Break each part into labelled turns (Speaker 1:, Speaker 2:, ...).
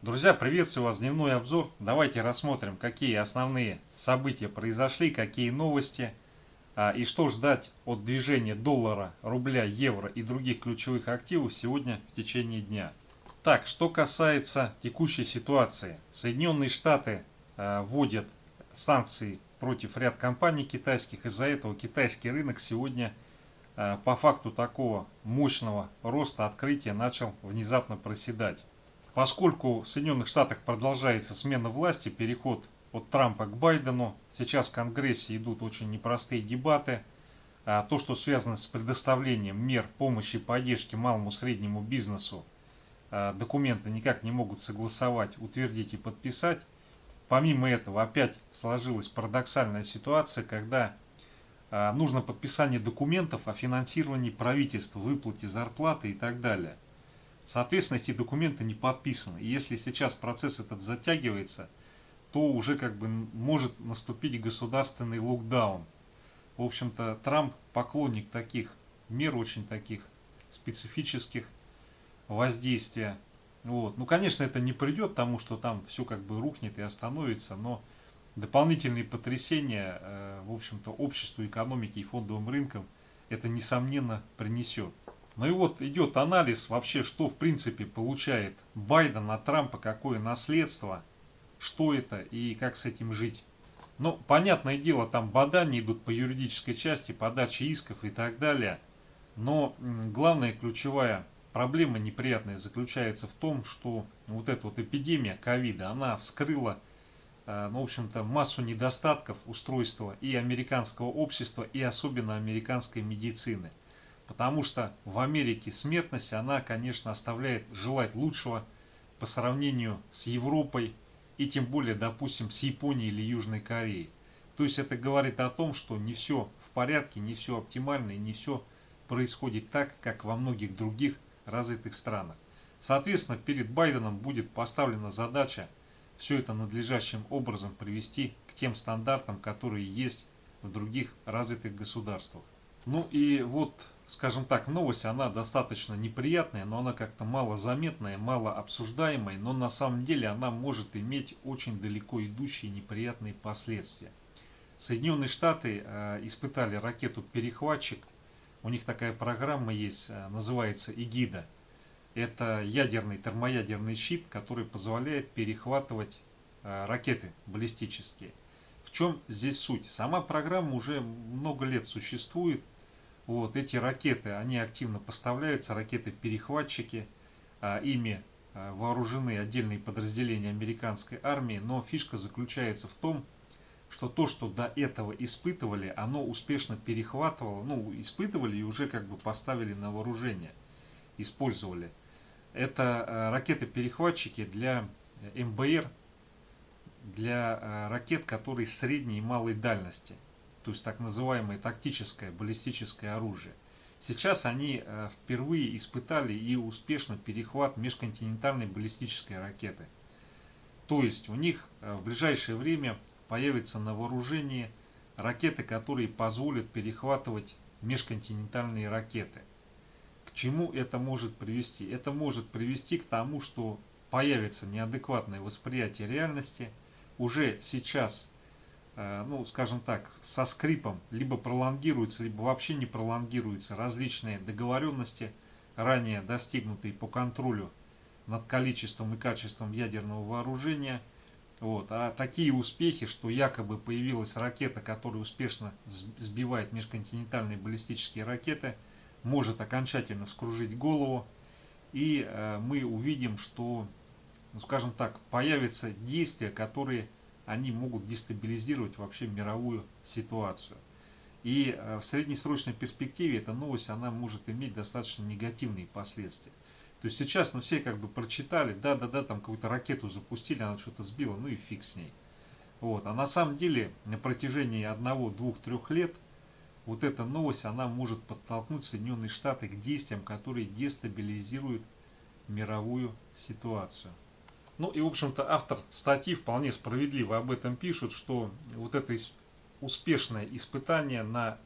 Speaker 1: Друзья, приветствую вас, дневной обзор. Давайте рассмотрим, какие основные события произошли, какие новости и что ждать от движения доллара, рубля, евро и других ключевых активов сегодня в течение дня. Так, что касается текущей ситуации. Соединенные Штаты вводят санкции против ряда компаний китайских. Из-за этого китайский рынок сегодня по факту такого мощного роста открытия начал внезапно проседать. Поскольку в Соединенных Штатах продолжается смена власти, переход от Трампа к Байдену, сейчас в Конгрессе идут очень непростые дебаты. То, что связано с предоставлением мер помощи и поддержки малому и среднему бизнесу, документы никак не могут согласовать, утвердить и подписать. Помимо этого, опять сложилась парадоксальная ситуация, когда нужно подписание документов о финансировании правительства, выплате зарплаты и так далее. Соответственно, эти документы не подписаны. И если сейчас процесс этот затягивается, то уже как бы может наступить государственный локдаун. В общем-то, Трамп поклонник таких мер, очень таких специфических воздействия. Вот. Ну, конечно, это не придет к тому, что там все как бы рухнет и остановится, но дополнительные потрясения, в общем-то, обществу, экономике и фондовым рынкам это, несомненно, принесет. Ну и вот идет анализ вообще, что в принципе получает Байден от Трампа, какое наследство, что это и как с этим жить. Ну, понятное дело, там бадания идут по юридической части, подача исков и так далее. Но главная ключевая проблема неприятная заключается в том, что вот эта вот эпидемия ковида, она вскрыла, ну, в общем-то, массу недостатков устройства и американского общества, и особенно американской медицины. Потому что в Америке смертность, она, конечно, оставляет желать лучшего по сравнению с Европой и тем более, допустим, с Японией или Южной Кореей. То есть это говорит о том, что не все в порядке, не все оптимально и не все происходит так, как во многих других развитых странах. Соответственно, перед Байденом будет поставлена задача все это надлежащим образом привести к тем стандартам, которые есть в других развитых государствах. Ну и вот, скажем так, новость, она достаточно неприятная, но она как-то мало заметная, мало обсуждаемая, но на самом деле она может иметь очень далеко идущие неприятные последствия. Соединенные Штаты испытали ракету-перехватчик, у них такая программа есть, называется эгида. Это ядерный термоядерный щит, который позволяет перехватывать ракеты баллистические. В чем здесь суть? Сама программа уже много лет существует. Вот эти ракеты, они активно поставляются, ракеты-перехватчики, ими вооружены отдельные подразделения американской армии, но фишка заключается в том, что то, что до этого испытывали, оно успешно перехватывало, ну, испытывали и уже как бы поставили на вооружение, использовали. Это ракеты-перехватчики для МБР, для ракет, которые средней и малой дальности, то есть так называемое тактическое баллистическое оружие. Сейчас они впервые испытали и успешно перехват межконтинентальной баллистической ракеты. То есть у них в ближайшее время появятся на вооружении ракеты, которые позволят перехватывать межконтинентальные ракеты. К чему это может привести? Это может привести к тому, что появится неадекватное восприятие реальности. Уже сейчас, ну, скажем так, со скрипом либо пролонгируются, либо вообще не пролонгируются различные договоренности, ранее достигнутые по контролю над количеством и качеством ядерного вооружения. Вот. А такие успехи, что якобы появилась ракета, которая успешно сбивает межконтинентальные баллистические ракеты, может окончательно вскружить голову. И мы увидим, что, ну, скажем так, появятся действия, которые они могут дестабилизировать вообще мировую ситуацию. И в среднесрочной перспективе эта новость, она может иметь достаточно негативные последствия. То есть сейчас, ну, все как бы прочитали, да-да-да, там какую-то ракету запустили, она что-то сбила, ну и фиг с ней. Вот. А на самом деле на протяжении 1, 2, 3 лет вот эта новость, она может подтолкнуть Соединенные Штаты к действиям, которые дестабилизируют мировую ситуацию. Ну и, в общем-то, автор статьи вполне справедливо об этом пишет, что вот это успешное испытание на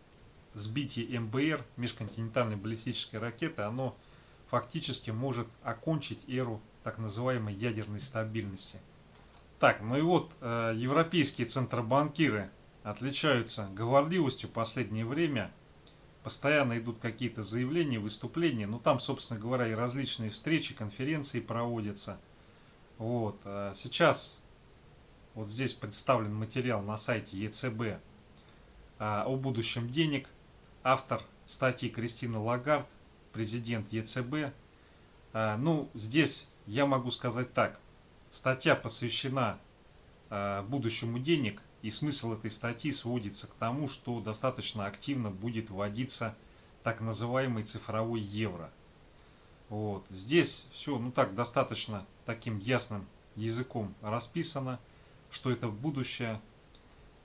Speaker 1: сбитие МБР, межконтинентальной баллистической ракеты, оно фактически может окончить эру так называемой ядерной стабильности. Так, ну и вот европейские центробанкиры отличаются говорливостью в последнее время. Постоянно идут какие-то заявления, выступления. Ну там, собственно говоря, и различные встречи, конференции проводятся. Вот. Сейчас вот здесь представлен материал на сайте ЕЦБ о будущем денег. Автор статьи Кристина Лагард, президент ЕЦБ. Ну, здесь я могу сказать так. Статья посвящена будущему денег, и смысл этой статьи сводится к тому, что достаточно активно будет вводиться так называемый цифровой евро. Вот. Здесь все, ну так, достаточно таким ясным языком расписано, что это будущее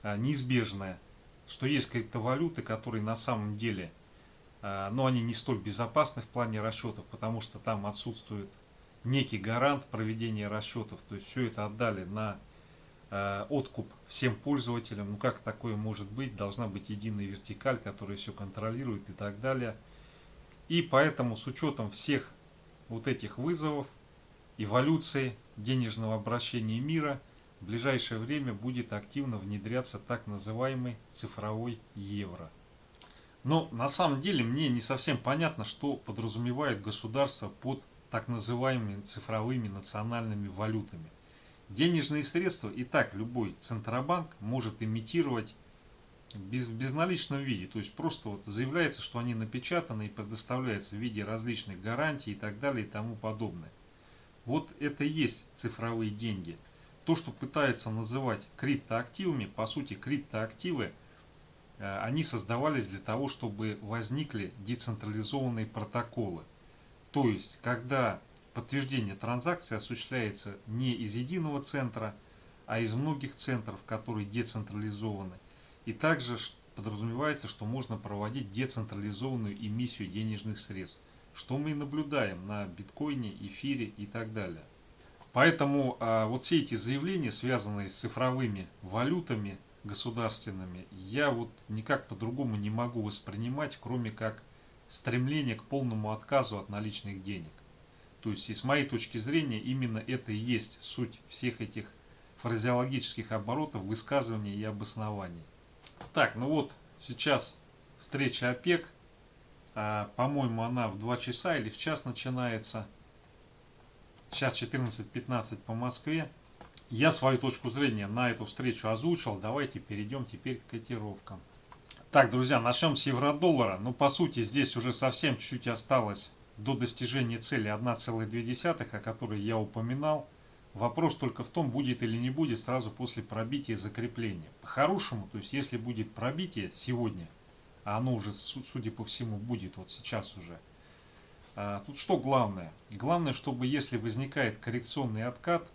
Speaker 1: неизбежное, что есть криптовалюты, которые на самом деле, но они не столь безопасны в плане расчетов, потому что там отсутствует некий гарант проведения расчетов, то есть все это отдали на откуп всем пользователям. Ну как такое может быть? Должна быть единая вертикаль, которая все контролирует и так далее. И поэтому с учетом всех вот этих вызовов, эволюции денежного обращения мира, в ближайшее время будет активно внедряться так называемый цифровой евро. Но на самом деле мне не совсем понятно, что подразумевает государство под так называемыми цифровыми национальными валютами. Денежные средства и так любой центробанк может имитировать в безналичном виде. То есть просто вот заявляется, что они напечатаны и предоставляются в виде различных гарантий и так далее и тому подобное. Вот это и есть цифровые деньги. То, что пытаются называть криптоактивами, по сути криптоактивы, они создавались для того, чтобы возникли децентрализованные протоколы. То есть, когда подтверждение транзакции осуществляется не из единого центра, а из многих центров, которые децентрализованы. И также подразумевается, что можно проводить децентрализованную эмиссию денежных средств, что мы и наблюдаем на биткоине, эфире и так далее. Поэтому вот все эти заявления, связанные с цифровыми валютами государственными, я вот никак по-другому не могу воспринимать, кроме как стремление к полному отказу от наличных денег. То есть, и с моей точки зрения, именно это и есть суть всех этих фразеологических оборотов, высказываний и обоснований. Так, ну вот сейчас встреча ОПЕК. По-моему, она в 2 часа или в час начинается. Сейчас 14:15 по Москве. Я свою точку зрения на эту встречу озвучил. Давайте перейдем теперь к котировкам. Так, друзья, начнем с евро-доллара. Ну, по сути, здесь уже совсем чуть-чуть осталось до достижения цели 1,2, о которой я упоминал. Вопрос только в том, будет или не будет сразу после пробития закрепления. По-хорошему, то есть если будет пробитие сегодня, а оно уже, судя по всему, будет вот сейчас уже. Тут что главное? Главное, чтобы если возникает коррекционный откат,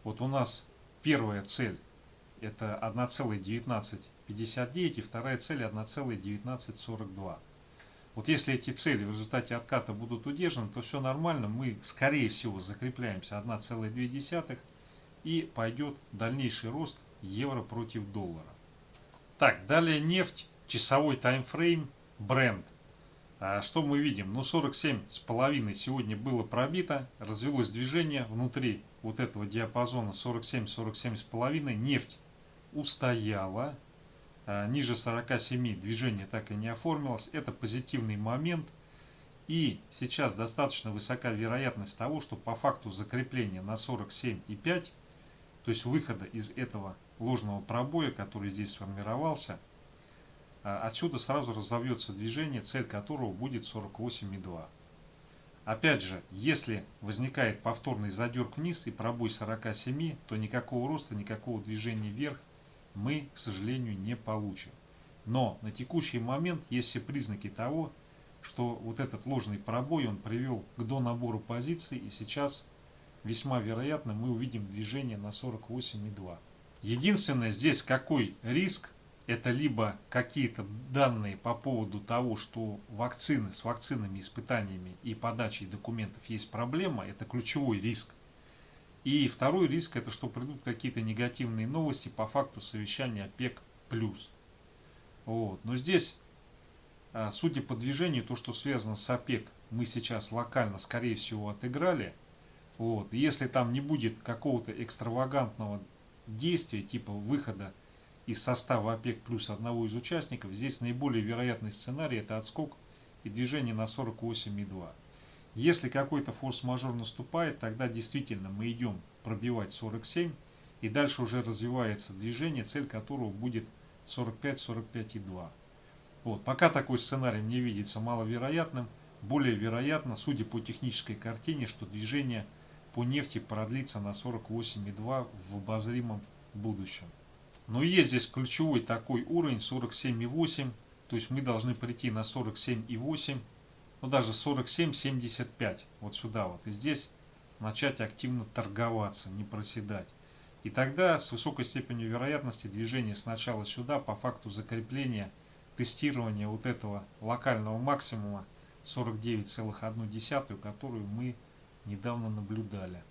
Speaker 1: вот у нас первая цель это 1,1959 и вторая цель 1,1942. Вот если эти цели в результате отката будут удержаны, то все нормально, мы скорее всего закрепляемся 1,2 и пойдет дальнейший рост евро против доллара. Так, далее нефть, часовой таймфрейм, Brent. Что мы видим? Ну 47,5 сегодня было пробито, развелось движение внутри вот этого диапазона 47-47,5, нефть устояла. Ниже 47 движение так и не оформилось. Это позитивный момент. И сейчас достаточно высока вероятность того, что по факту закрепления на 47,5, то есть выхода из этого ложного пробоя, который здесь сформировался, отсюда сразу разовьется движение, цель которого будет 48,2. Опять же, если возникает повторный задерг вниз и пробой 47, то никакого роста, никакого движения вверх мы, к сожалению, не получим. Но на текущий момент есть все признаки того, что вот этот ложный пробой, он привел к донабору позиций, и сейчас весьма вероятно мы увидим движение на 48,2. Единственное здесь какой риск, это либо какие-то данные по поводу того, что вакцины с вакцинами, испытаниями и подачей документов есть проблема, это ключевой риск. И второй риск, это что придут какие-то негативные новости по факту совещания ОПЕК+. Вот. Но здесь, судя по движению, то, что связано с ОПЕК, мы сейчас локально, скорее всего, отыграли. Вот. И если там не будет какого-то экстравагантного действия, типа выхода из состава ОПЕК плюс одного из участников, здесь наиболее вероятный сценарий — это отскок и движение на 48,2. Если какой-то форс-мажор наступает, тогда действительно мы идем пробивать 47, и дальше уже развивается движение, цель которого будет 45-45,2. Вот. Пока такой сценарий мне видится маловероятным. Более вероятно, судя по технической картине, что движение по нефти продлится на 48,2 в обозримом будущем. Но есть здесь ключевой такой уровень 47,8, то есть мы должны прийти на 47,8, ну даже 47,75, вот сюда вот, и здесь начать активно торговаться, не проседать. И тогда с высокой степенью вероятности движение сначала сюда, по факту закрепления, тестирования вот этого локального максимума 49,1, которую мы недавно наблюдали.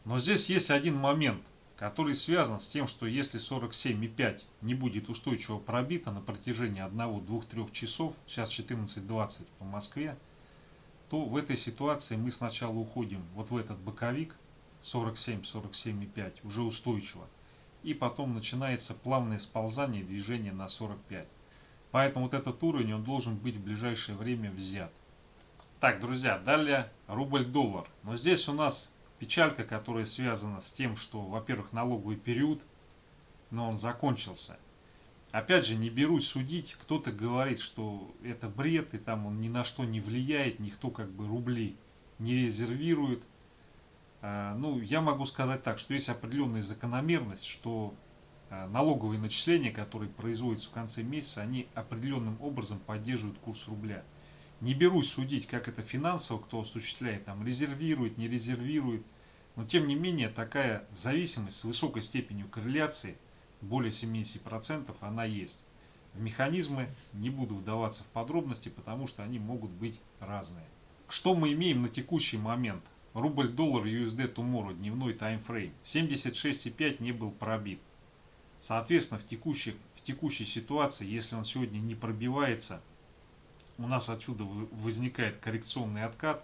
Speaker 1: Но здесь есть один момент, который связан с тем, что если 47,5 не будет устойчиво пробито на протяжении 1-2-3 часов, сейчас 14:20 по Москве, то в этой ситуации мы сначала уходим вот в этот боковик 47-47,5 уже устойчиво, и потом начинается плавное сползание движения на 45. Поэтому вот этот уровень, он должен быть в ближайшее время взят. Так, друзья, далее рубль-доллар. Но здесь у нас печалька, которая связана с тем, что, во-первых, налоговый период, но он закончился. Опять же, не берусь судить, кто-то говорит, что это бред, и там он ни на что не влияет, никто как бы рубли не резервирует. Ну, я могу сказать так, что есть определенная закономерность, что налоговые начисления, которые производятся в конце месяца, они определенным образом поддерживают курс рубля. Не берусь судить, как это финансово, кто осуществляет, там резервирует, не резервирует. Но тем не менее, такая зависимость с высокой степенью корреляции, более 70%, она есть. В механизмы не буду вдаваться в подробности, потому что они могут быть разные. Что мы имеем на текущий момент? Рубль-доллар USD Tomorrow, дневной таймфрейм. 76,5 не был пробит. Соответственно, в текущей ситуации, если он сегодня не пробивается, у нас отсюда возникает коррекционный откат.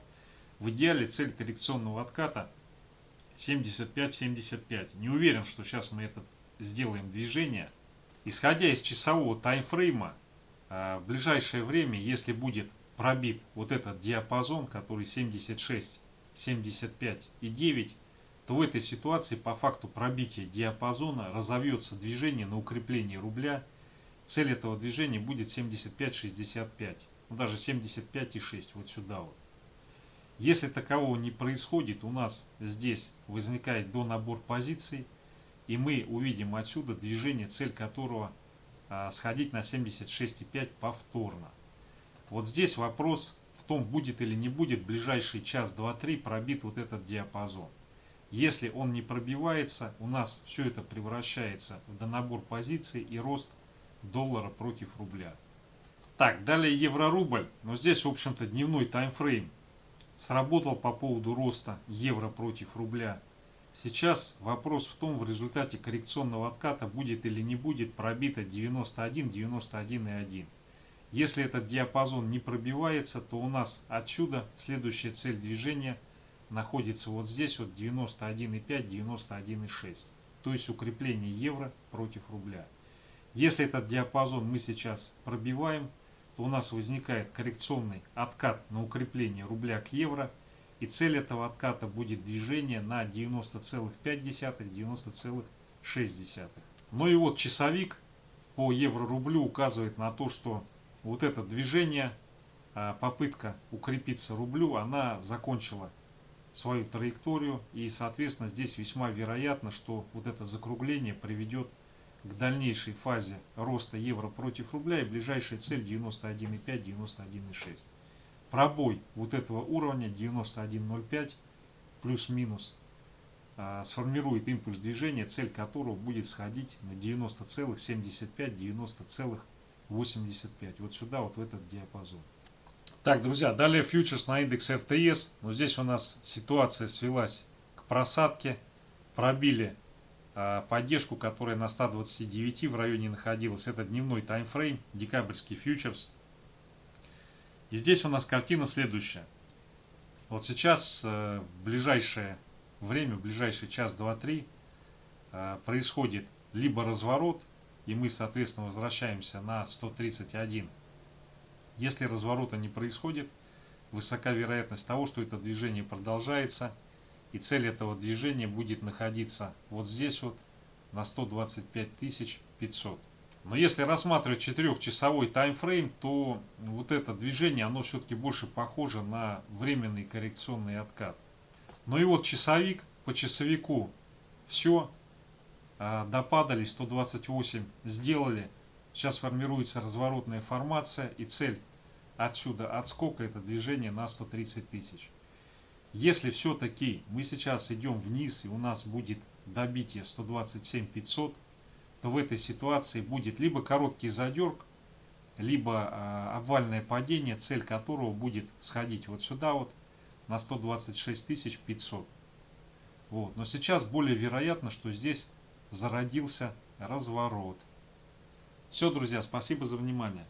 Speaker 1: В идеале цель коррекционного отката 75-75. Не уверен, что сейчас мы это сделаем движение. Исходя из часового таймфрейма, в ближайшее время, если будет пробит вот этот диапазон, который 76, 75 и 9, то в этой ситуации по факту пробития диапазона разовьется движение на укрепление рубля. Цель этого движения будет 75-65, ну даже 75,6, вот сюда вот. Если такового не происходит, у нас здесь возникает донабор позиций, и мы увидим отсюда движение, цель которого сходить на 76,5 повторно. Вот здесь вопрос в том, будет или не будет в ближайший час, два, три пробит вот этот диапазон. Если он не пробивается, у нас все это превращается в донабор позиций и рост доллара против рубля. Так, далее евро-рубль. Но здесь, в общем-то, дневной таймфрейм сработал по поводу роста евро против рубля. Сейчас вопрос в том, в результате коррекционного отката будет или не будет пробито 91-91,1. Если этот диапазон не пробивается, то у нас отсюда следующая цель движения находится вот здесь, вот 91,5-91,6. То есть укрепление евро против рубля. Если этот диапазон мы сейчас пробиваем, то у нас возникает коррекционный откат на укрепление рубля к евро. И цель этого отката будет движение на 90,5-90,6. Ну и вот часовик по евро-рублю указывает на то, что вот это движение, попытка укрепиться рублю, она закончила свою траекторию. И, соответственно, здесь весьма вероятно, что вот это закругление приведет к дальнейшей фазе роста евро против рубля, и ближайшая цель 91,5-91,6. Пробой вот этого уровня 91,05 плюс-минус сформирует импульс движения, цель которого будет сходить на 90,75-90,85. Вот сюда, вот в этот диапазон. Так, друзья, далее фьючерс на индекс РТС. Но здесь у нас ситуация свелась к просадке. Пробили поддержку, которая на 129 в районе находилась. Это дневной таймфрейм, декабрьский фьючерс. И здесь у нас картина следующая. Вот сейчас в ближайшее время, в ближайший час, два, три, происходит либо разворот, и мы, соответственно, возвращаемся на 131. Если разворота не происходит, высока вероятность того, что это движение продолжается, и цель этого движения будет находиться вот здесь вот на 125 500. Но если рассматривать 4-часовой таймфрейм, то вот это движение, оно все-таки больше похоже на временный коррекционный откат. Ну и вот часовик, по часовику все, допадали, 128 сделали. Сейчас формируется разворотная формация, и цель отсюда отскока — это движение на 130 тысяч. Если все-таки мы сейчас идем вниз и у нас будет добитие 127 500, то в этой ситуации будет либо короткий задерг, либо обвальное падение, цель которого будет сходить вот сюда вот на 126 500. Вот. Но сейчас более вероятно, что здесь зародился разворот. Все, друзья, спасибо за внимание.